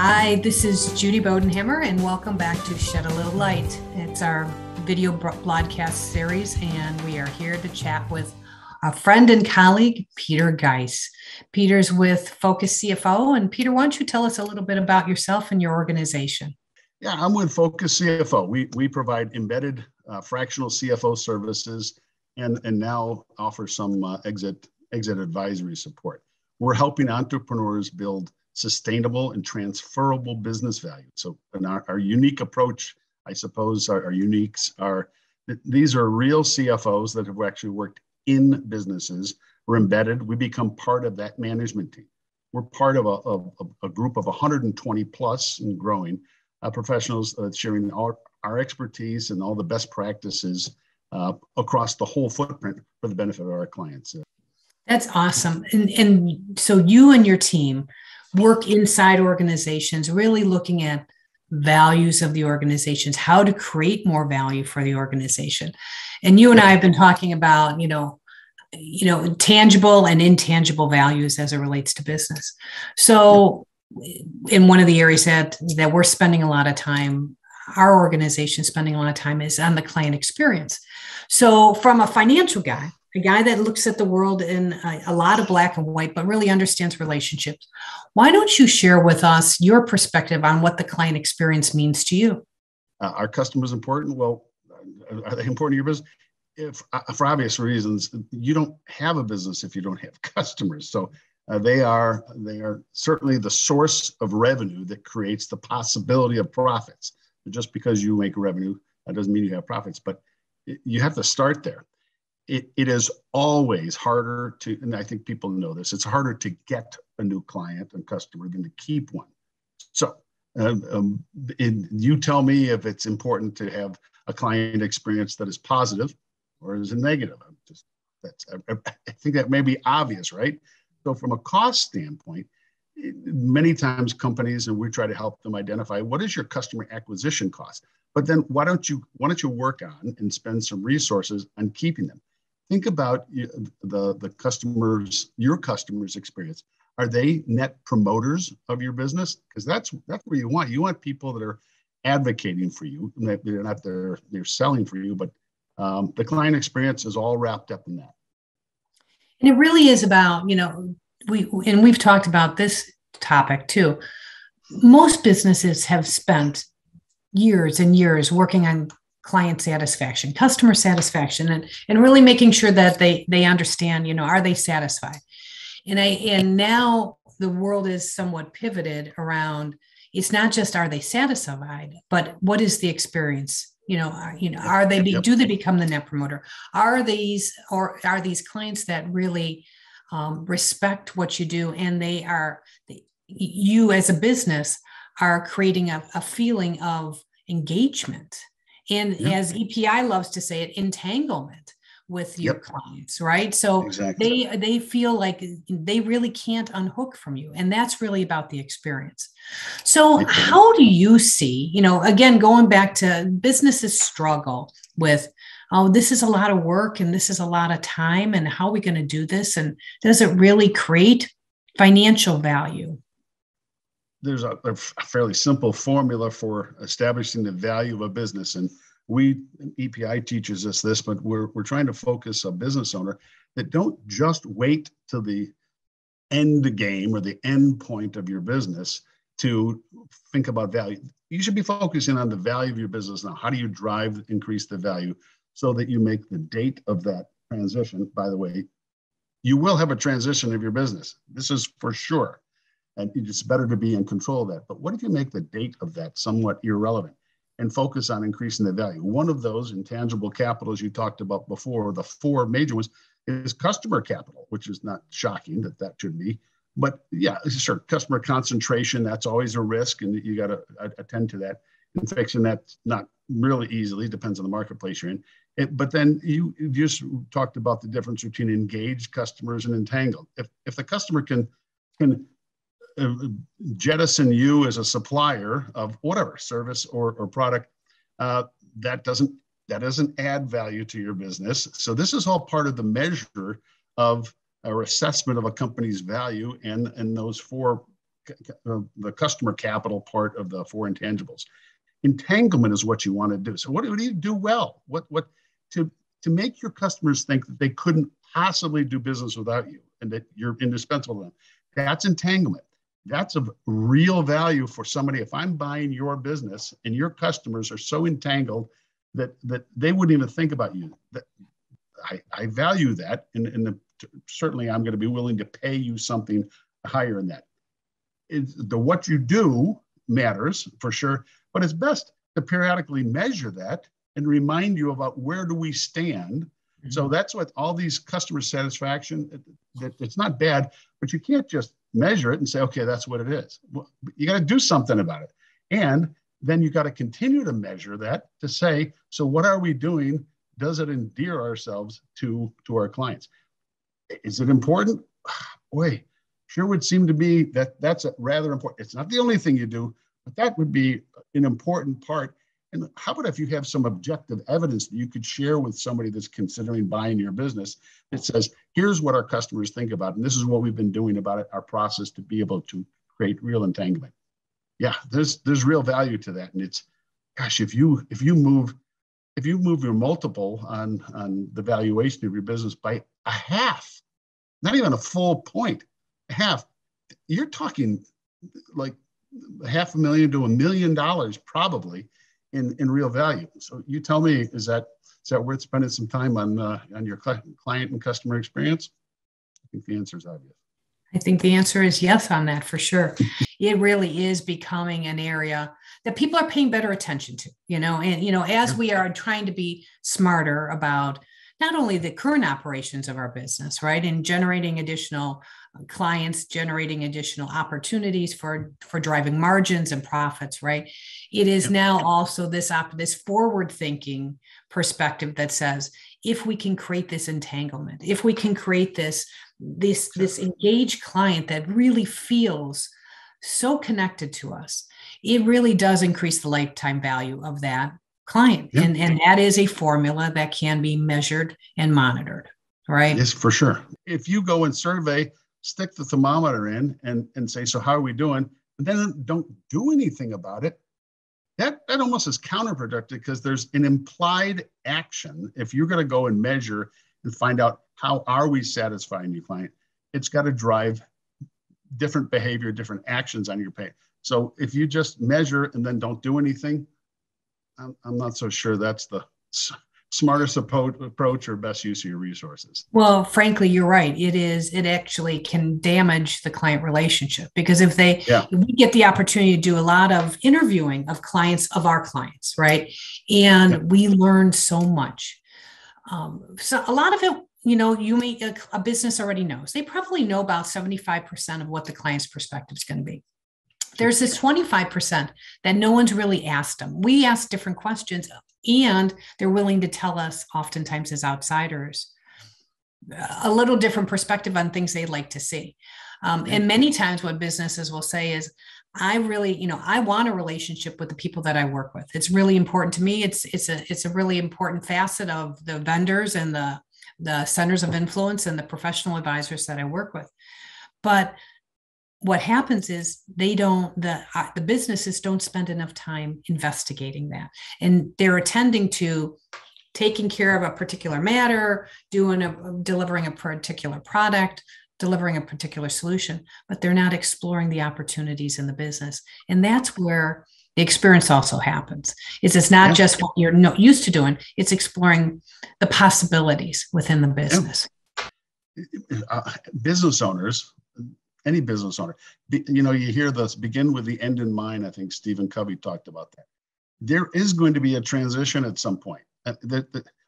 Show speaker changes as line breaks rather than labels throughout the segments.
Hi, this is Judy Bodenhammer, and welcome back to Shed a Little Light. It's our video broadcast series, and we are here to chat with a friend and colleague, Peter Geise. Peter's with FocusCFO, and Peter, why don't you tell us a little bit about yourself and your organization?
Yeah, I'm with FocusCFO. We provide embedded fractional CFO services and now offer some exit advisory support. We're helping entrepreneurs build sustainable and transferable business value. So in our unique approach, I suppose our uniques are, these are real CFOs that have actually worked in businesses. We're embedded. We become part of that management team. We're part of a group of 120 plus and growing professionals sharing our expertise and all the best practices across the whole footprint for the benefit of our clients.
That's awesome. And so you and your team work inside organizations, really looking at values of the organizations, how to create more value for the organization. And you and I have been talking about, tangible and intangible values as it relates to business. So in one of the areas that we're spending a lot of time, our organization spending a lot of time is on the client experience. So from a financial guy, a guy that looks at the world in a lot of black and white, but really understands relationships, why don't you share with us your perspective on what the client experience means to you?
Are customers important? Well, are they important to your business? For obvious reasons, you don't have a business if you don't have customers. So they are certainly the source of revenue that creates the possibility of profits. Just because you make revenue, that doesn't mean you have profits, but you have to start there. It is always harder to, and I think people know this, it's harder to get a new client and customer than to keep one. So you tell me if it's important to have a client experience that is positive or is it negative. I think that may be obvious, right? So from a cost standpoint, many times companies, and we try to help them identify what is your customer acquisition cost, but then why don't you work on and spend some resources on keeping them? Think about the customers, your customers' experience. Are they net promoters of your business? Because that's where you want. You want people that are advocating for you. They're selling for you, but the client experience is all wrapped up in that.
And it really is about, we've talked about this topic too. Most businesses have spent years and years working on client satisfaction, customer satisfaction, and really making sure that they understand, are they satisfied? And now the world is somewhat pivoted around, it's not just are they satisfied, but what is the experience? Are they do they become the net promoter? Are these clients that really respect what you do, and you as a business are creating a feeling of engagement, and as EPI loves to say it, entanglement with your clients, right? So exactly. They feel like they really can't unhook from you, and that's really about the experience. So how do you see, again, going back to businesses struggle with, this is a lot of work and this is a lot of time, and how are we going to do this? And does it really create financial value?
There's a fairly simple formula for establishing the value of a business. And EPI teaches us this, but we're trying to focus a business owner that don't just wait till the end game or the end point of your business to think about value. You should be focusing on the value of your business now. How do you increase the value so that you make the date of that transition? By the way, you will have a transition of your business. This is for sure. And it's better to be in control of that. But what if you make the date of that somewhat irrelevant and focus on increasing the value? One of those intangible capitals you talked about before, the four major ones, is customer capital, which is not shocking that should be. But yeah, sure, customer concentration, that's always a risk, and you got to attend to that. And fixing that, not really easily, depends on the marketplace you're in. But then you just talked about the difference between engaged customers and entangled. If the customer can jettison you as a supplier of whatever service or product, that doesn't add value to your business. So this is all part of the measure of or assessment of a company's value, and those four the customer capital part of the four intangibles. Entanglement is what you want to do. So what do you do well? What to make your customers think that they couldn't possibly do business without you and that you're indispensable to them. That's entanglement. That's of real value for somebody. If I'm buying your business and your customers are so entangled that they wouldn't even think about you, that I value that, and certainly I'm going to be willing to pay you something higher than that. What you do matters for sure, but it's best to periodically measure that and remind you about where do we stand. Mm-hmm. So that's what all these customer satisfaction, it's not bad, but you can't just measure it and say, okay, that's what it is. Well, you got to do something about it. And then you got to continue to measure that to say, so what are we doing? Does it endear ourselves to our clients? Is it important? Boy, sure would seem to be that's rather important. It's not the only thing you do, but that would be an important part. And how about if you have some objective evidence that you could share with somebody that's considering buying your business that says, here's what our customers think about, and this is what we've been doing about it, our process to be able to create real entanglement. Yeah, there's real value to that. And it's, gosh, if you move your multiple on the valuation of your business by a half, not even a full point, a half, you're talking like $500,000 to $1 million probably in real value. So you tell me, is that worth spending some time on your client and customer experience? I think the answer is obvious.
I think the answer is yes on that for sure. It really is becoming an area that people are paying better attention to, as we are trying to be smarter about not only the current operations of our business, right, and generating additional clients, generating additional opportunities for driving margins and profits, right? It is now also this forward-thinking perspective that says, if we can create this entanglement, if we can create this engaged client that really feels so connected to us, it really does increase the lifetime value of that client. Yeah. And that is a formula that can be measured and monitored, right?
Yes, for sure. If you go and survey, stick the thermometer in and say, so how are we doing? And then don't do anything about it. That almost is counterproductive because there's an implied action. If you're going to go and measure and find out how are we satisfying your client, it's got to drive different behavior, different actions on your pay. So if you just measure and then don't do anything, I'm not so sure that's the smartest approach or best use of your resources.
Well, frankly, you're right. It actually can damage the client relationship because if we get the opportunity to do a lot of interviewing of our clients, right? And we learn so much. So a lot of it, a business already knows. They probably know about 75% of what the client's perspective is going to be. There's this 25% that no one's really asked them. We ask different questions and they're willing to tell us, oftentimes as outsiders, a little different perspective on things they'd like to see. And many times what businesses will say is, I want a relationship with the people that I work with. It's really important to me. It's a really important facet of the vendors and the centers of influence and the professional advisors that I work with. But what happens is the businesses don't spend enough time investigating that. And they're attending to taking care of a particular matter, delivering a particular product, delivering a particular solution, but they're not exploring the opportunities in the business. And that's where the experience also happens. It's not just what you're used to doing, it's exploring the possibilities within the business.
Business owners, any business owner, you hear this, begin with the end in mind. I think Stephen Covey talked about that. There is going to be a transition at some point,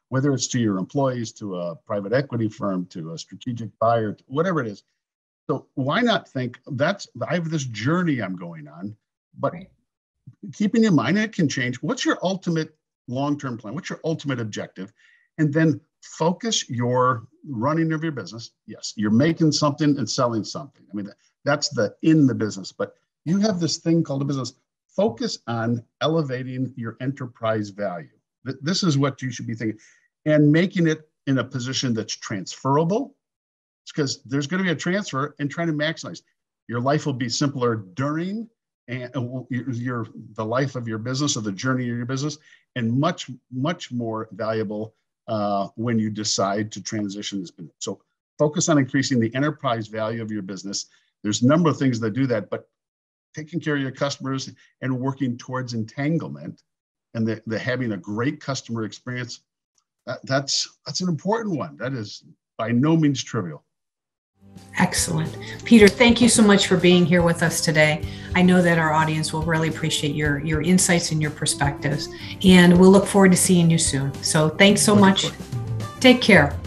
whether it's to your employees, to a private equity firm, to a strategic buyer, whatever it is. So why not think I have this journey I'm going on, but keeping in mind it can change. What's your ultimate long-term plan? What's your ultimate objective? And then focus your running of your business. Yes, you're making something and selling something. I mean, that's in the business, but you have this thing called a business. Focus on elevating your enterprise value. This is what you should be thinking, and making it in a position that's transferable. It's because there's going to be a transfer and trying to maximize. Your life will be simpler during and the life of your business or the journey of your business, and much, much more valuable when you decide to transition this business. So focus on increasing the enterprise value of your business. There's a number of things that do that, but taking care of your customers and working towards entanglement and the having a great customer experience, that's an important one. That is by no means trivial.
Excellent. Peter, thank you so much for being here with us today. I know that our audience will really appreciate your insights and your perspectives, and we'll look forward to seeing you soon. So thanks so much. Take care.